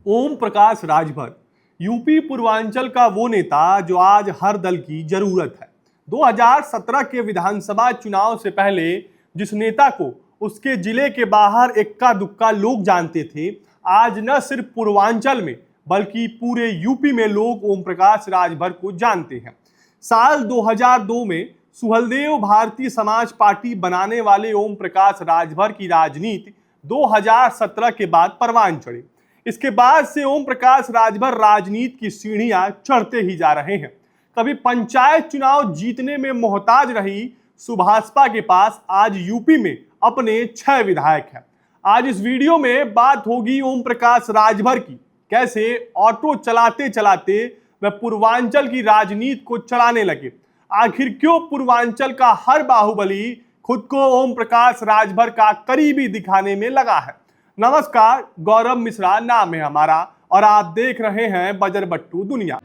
Om Prakash Rajbhar UP Purvanchal का वो नेता जो आज हर दल की जरूरत है। 2017 के विधानसभा चुनाव से पहले जिस नेता को उसके जिले के बाहर इक्का दुक्का लोग जानते थे, आज न सिर्फ पूर्वांचल में बल्कि पूरे यूपी में लोग ओम प्रकाश राजभर को जानते हैं। साल 2002 में सुहलदेव भारतीय समाज पार्टी बनाने वाले ओम प्रकाश राजभर की राजनीति 2017 के बाद परवान चढ़ी। इसके बाद से ओम प्रकाश राजभर राजनीति की सीढ़ियां चढ़ते ही जा रहे हैं। कभी पंचायत चुनाव जीतने में मोहताज रही सुभाषपा के पास आज यूपी में अपने 6 विधायक हैं। आज इस वीडियो में बात होगी ओम प्रकाश राजभर की, कैसे ऑटो चलाते चलाते वह पूर्वांचल की राजनीति को चलाने लगे। आखिर क्यों पूर्वांचल का हर बाहुबली खुद को ओम प्रकाश राजभर का करीबी दिखाने में लगा है। नमस्कार, गौरव मिश्रा नाम है हमारा और आप देख रहे हैं बजरबट्टू दुनिया।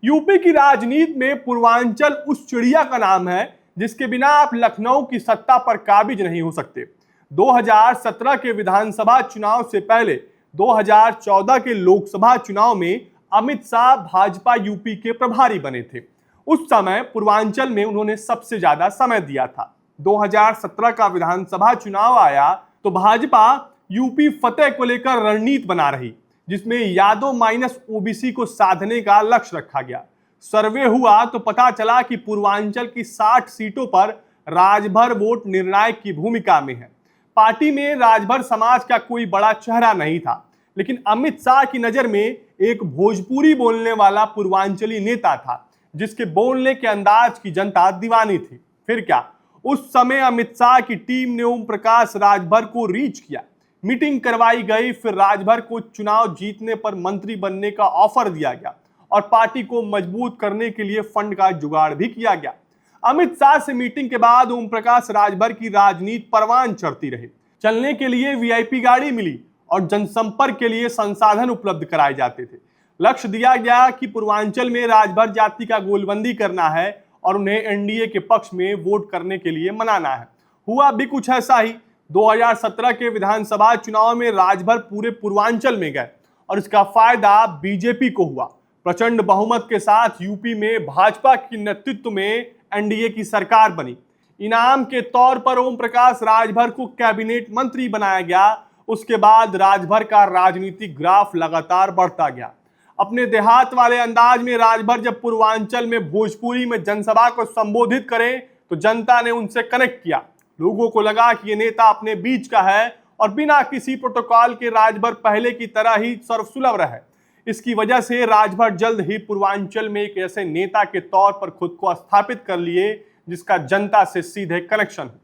यूपी की राजनीति में पूर्वांचल उस चिड़िया का नाम है जिसके बिना आप लखनऊ की सत्ता पर काबिज नहीं हो सकते। 2017 के विधानसभा चुनाव से पहले 2014 के लोकसभा चुनाव में अमित शाह भाजपा यूपी के प्रभारी बने थे। उस समय पूर्वांचल में उन्होंने सबसे ज्यादा समय दिया था। 2017 का विधानसभा चुनाव आया तो भाजपा यूपी फतेह को लेकर रणनीति बना रही, जिसमें यादव माइनस ओबीसी को साधने का लक्ष्य रखा गया। सर्वे हुआ तो पता चला कि पूर्वांचल की 60 सीटों पर राजभर वोट निर्णायक की भूमिका में है। पार्टी में राजभर समाज का कोई बड़ा चेहरा नहीं था, लेकिन अमित शाह की नजर में एक भोजपुरी बोलने वाला पूर्वांचली नेता था जिसके बोलने के अंदाज की जनता दीवानी थी। फिर क्या, उस समय अमित शाह की टीम ने ओम प्रकाश राजभर को रीच किया, मीटिंग करवाई गई, फिर राजभर को चुनाव जीतने पर मंत्री बनने का ऑफर दिया गया और पार्टी को मजबूत करने के लिए फंड का जुगाड़ भी किया गया। अमित शाह से मीटिंग के बाद ओम प्रकाश राजभर की राजनीति परवान चढ़ती रही। चलने के लिए वीआईपी गाड़ी मिली और जनसंपर्क के लिए संसाधन उपलब्ध कराए जाते थे। लक्ष्य दिया गया कि पूर्वांचल में राजभर जाति का गोलबंदी करना है और उन्हें एनडीए के पक्ष में वोट करने के लिए मनाना है। हुआ भी कुछ ऐसा ही। 2017 के विधानसभा चुनाव में राजभर पूरे पूर्वांचल में गए और इसका फायदा बीजेपी को हुआ। प्रचंड बहुमत के साथ यूपी में भाजपा के नेतृत्व में एनडीए की सरकार बनी। इनाम के तौर पर ओम प्रकाश राजभर को कैबिनेट मंत्री बनाया गया। उसके बाद राजभर का राजनीतिक ग्राफ लगातार बढ़ता गया। अपने देहात वाले अंदाज में राजभर जब पूर्वांचल में भोजपुरी में जनसभा को संबोधित करें तो जनता ने उनसे कनेक्ट किया। लोगों को लगा कि ये नेता अपने बीच का है और बिना किसी प्रोटोकॉल के राजभर पहले की तरह ही सर्वसुलभ रहे। इसकी वजह से राजभर जल्द ही पूर्वांचल में एक ऐसे नेता के तौर पर खुद को स्थापित कर लिए जिसका जनता से सीधे कनेक्शन है।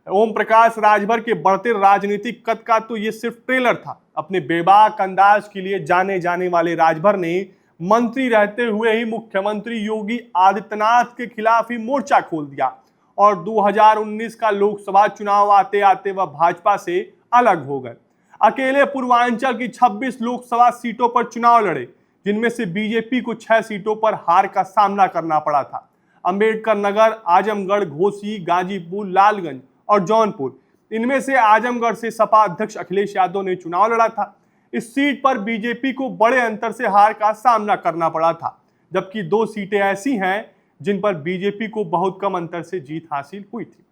ओम प्रकाश राजभर के बढ़ते राजनीतिक कद का तो ये सिर्फ ट्रेलर था। अपने बेबाक अंदाज के लिए जाने जाने वाले राजभर ने मंत्री रहते हुए ही मुख्यमंत्री योगी आदित्यनाथ के खिलाफ ही मोर्चा खोल दिया और 2019 का लोकसभा चुनाव आते आते वह भाजपा से अलग हो गए। अकेले पूर्वांचल की 26 लोकसभा सीटों पर चुनाव लड़े, जिनमें से बीजेपी को 6 सीटों पर हार का सामना करना पड़ा था। अंबेडकर नगर, आजमगढ़, घोसी, गाजीपुर, लालगंज और जौनपुर, इनमें से आजमगढ़ से सपा अध्यक्ष अखिलेश यादव ने चुनाव लड़ा था। इस सीट पर बीजेपी को बड़े अंतर से हार का सामना करना पड़ा था, जबकि 2 सीटें ऐसी हैं जिन पर बीजेपी को बहुत कम अंतर से जीत हासिल हुई थी।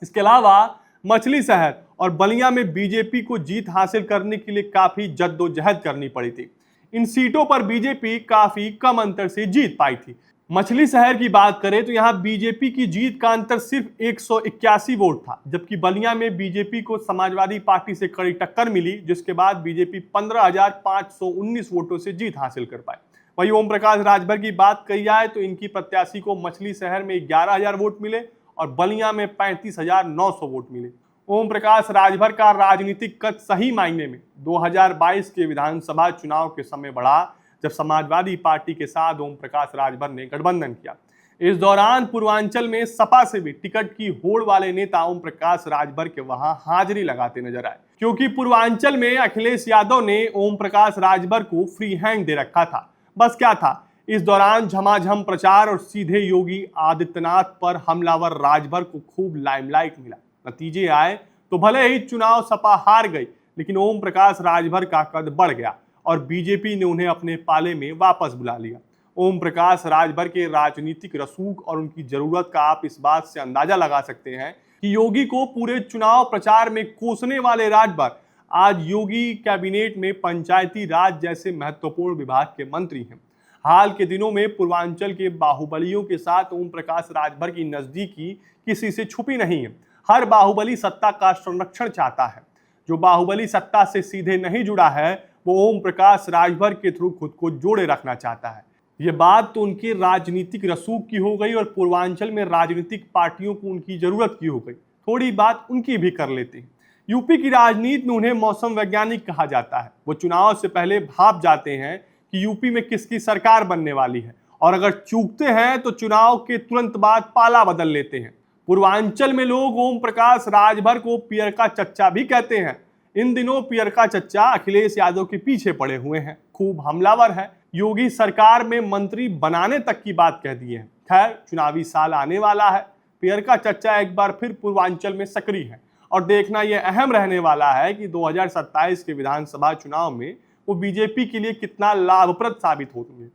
इसके अलावा मछली शहर और बलिया में बीजेपी को जीत हासिल करने के लिए काफी जद्दोजहद करनी पड़ी थी। इन सीटों पर बीजेपी काफी कम अंतर से जीत पाई थी। मछली शहर की बात करें तो यहां बीजेपी की जीत का अंतर सिर्फ 181 वोट था, जबकि बलिया में बीजेपी को समाजवादी पार्टी से कड़ी टक्कर मिली, जिसके बाद बीजेपी 15,519 वोटों से जीत हासिल कर पाई। वहीं ओम प्रकाश राजभर की बात कही जाए तो इनकी प्रत्याशी को मछली शहर में 11,000 वोट मिले और बलिया में 35,900 वोट मिले। ओम प्रकाश राजभर का राजनीतिक कद सही मायने में 2022 के विधानसभा चुनाव के समय बढ़ा, जब समाजवादी पार्टी के साथ ओम प्रकाश राजभर ने गठबंधन किया। इस दौरान पूर्वांचल में सपा से भी टिकट की होड़ वाले नेता ओम प्रकाश राजभर के वहां हाजिरी लगाते नजर आए, क्योंकि पूर्वांचल में अखिलेश यादव ने ओम प्रकाश राजभर को फ्री हैंड दे रखा था। बस क्या था, इस दौरान झमाझम प्रचार और सीधे योगी आदित्यनाथ पर हमलावर राजभर को खूब लाइमलाइट मिला। नतीजे आए तो भले ही चुनाव सपा हार गई, लेकिन ओम प्रकाश राजभर का कद बढ़ गया और बीजेपी ने उन्हें अपने पाले में वापस बुला लिया। ओम प्रकाश राजभर के राजनीतिक रसूख और उनकी जरूरत का आप इस बात से अंदाजा लगा सकते हैं कि योगी को पूरे चुनाव प्रचार में कोसने वाले राजभर आज योगी कैबिनेट में पंचायती राज जैसे महत्वपूर्ण विभाग के मंत्री हैं। हाल के दिनों में पूर्वांचल के बाहुबलियों के साथ ओम प्रकाश राजभर की नजदीकी किसी से छुपी नहीं है। हर बाहुबली सत्ता का संरक्षण चाहता है। जो बाहुबली सत्ता से सीधे नहीं जुड़ा है वो ओम प्रकाश राजभर के थ्रू खुद को जोड़े रखना चाहता है। ये बात तो उनके राजनीतिक रसूख की हो गई और पूर्वांचल में राजनीतिक पार्टियों को उनकी जरूरत की हो गई। थोड़ी बात उनकी भी कर लेते हैं। यूपी की राजनीति में उन्हें मौसम वैज्ञानिक कहा जाता है। वो चुनाव से पहले भाप जाते हैं कि यूपी में किसकी सरकार बनने वाली है और अगर चूकते हैं तो चुनाव के तुरंत बाद पाला बदल लेते हैं। पूर्वांचल में लोग ओम प्रकाश राजभर को पियरका चच्चा भी कहते हैं। इन दिनों पियरका चच्चा अखिलेश यादव के पीछे पड़े हुए हैं, खूब हमलावर है। योगी सरकार में मंत्री बनाने तक की बात कह दी है। खैर, चुनावी साल आने वाला है। पियरका चच्चा एक बार फिर पूर्वांचल में सक्रिय है और देखना यह अहम रहने वाला है कि 2027 के विधानसभा चुनाव में वो बीजेपी के लिए कितना लाभप्रद साबित होंगे,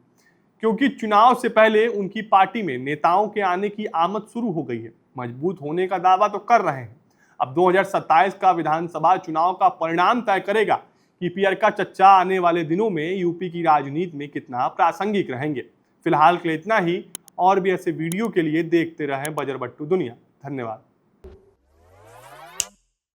क्योंकि चुनाव से पहले उनकी पार्टी में नेताओं के आने की आमद शुरू हो गई है। मजबूत होने का दावा तो कर रहे हैं। अब 2027 का विधानसभा चुनाव का परिणाम तय करेगा कि पियरका चच्चा आने वाले दिनों में यूपी की राजनीति में कितना प्रासंगिक रहेंगे। फिलहाल के लिए इतना ही। और भी ऐसे वीडियो के लिए देखते रहें बजरबट्टू दुनिया। धन्यवाद।